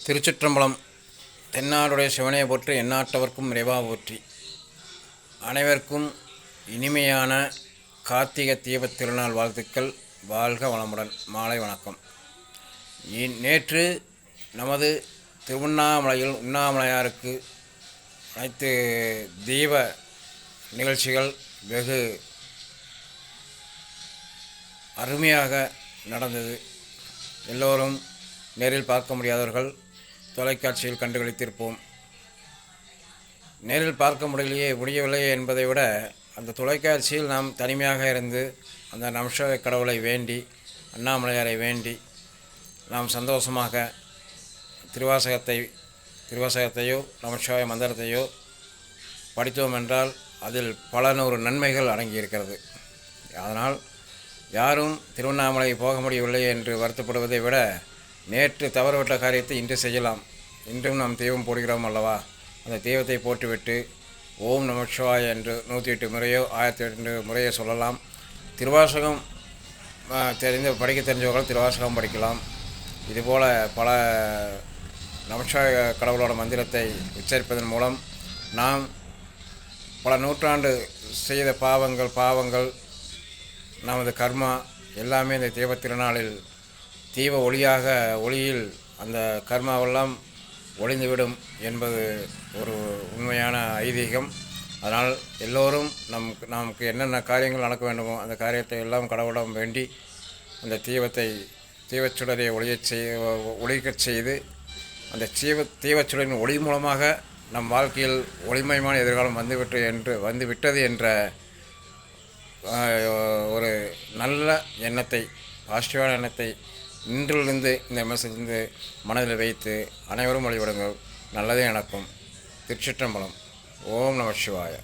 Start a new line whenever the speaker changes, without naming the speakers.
திருச்சிற்றம்பலம். தென்னாடுடைய சிவனையை போற்றி, எந்நாட்டவர்க்கும் இறைவா போற்றி. அனைவருக்கும் இனிமையான கார்த்திகை தீபத் திருநாள் வாழ்த்துக்கள். வாழ்க வளமுடன். மாலை வணக்கம். நேற்று நமது திருவண்ணாமலையில் உண்ணாமலையாருக்கு அனைத்து தீப நிகழ்ச்சிகள் வெகு அருமையாக நடந்தது. எல்லோரும் நேரில் பார்க்க முடியாதவர்கள் தொலைக்காட்சியில் கண்டுகளித்திருப்போம். நேரில் பார்க்க முடியவில்லை என்பதை விட அந்த தொலைக்காட்சியில் நாம் தனிமையாக இருந்து அந்த நமசிவாய கடவுளை வேண்டி, அண்ணாமலையாரை வேண்டி நாம் சந்தோஷமாக திருவாசகத்தையோ நமசிவாய மந்திரத்தையோ படித்தோம் என்றால் அதில் பல நூறு நன்மைகள் அடங்கியிருக்கிறது. அதனால் யாரும் திருவண்ணாமலை போக முடியவில்லை என்று வருத்தப்படுவதை விட நேற்று தவறுவிட்ட காரியத்தை இன்று செய்யலாம். இன்றும் நாம் தெய்வம் போடுகிறோம் அல்லவா? அந்த தெய்வத்தை போட்டுவிட்டு ஓம் நமசிவாய என்று 108 முறையோ 1008 முறையோ சொல்லலாம். திருவாசகம் படிக்க தெரிஞ்சவர்கள் திருவாசகம் படிக்கலாம். இதுபோல் பல நமசிவாய கடவுளோட மந்திரத்தை உச்சரிப்பதன் மூலம் நாம் பல நூற்றாண்டு செய்த பாவங்கள் நமது கர்மா எல்லாமே இந்த தீபத் திருநாளில் தீப ஒளியில் அந்த கர்மாவெல்லாம் ஒளிந்துவிடும் என்பது ஒரு உண்மையான ஐதீகம். அதனால் எல்லோரும் நமக்கு என்னென்ன காரியங்கள் நடக்க வேண்டுமோ அந்த காரியத்தை எல்லாம் கடவுளிடம் வேண்டி அந்த தீபச்சுடரை ஒளிக்கச் செய்து அந்த தீபச்சுடரின் ஒளி மூலமாக நம் வாழ்க்கையில் ஒளிமயமான எதிர்காலம் வந்துவிட்டது என்ற ஒரு நல்ல எண்ணத்தை, பாசிட்டிவான எண்ணத்தை இன்றிலிருந்து இந்த மெசேஜிலிருந்து மனதில் வைத்து அனைவரும் வழிபடுங்கள். நல்லதே நடக்கும். திருச்சிற்றம்பலம். ஓம் நம சிவாய.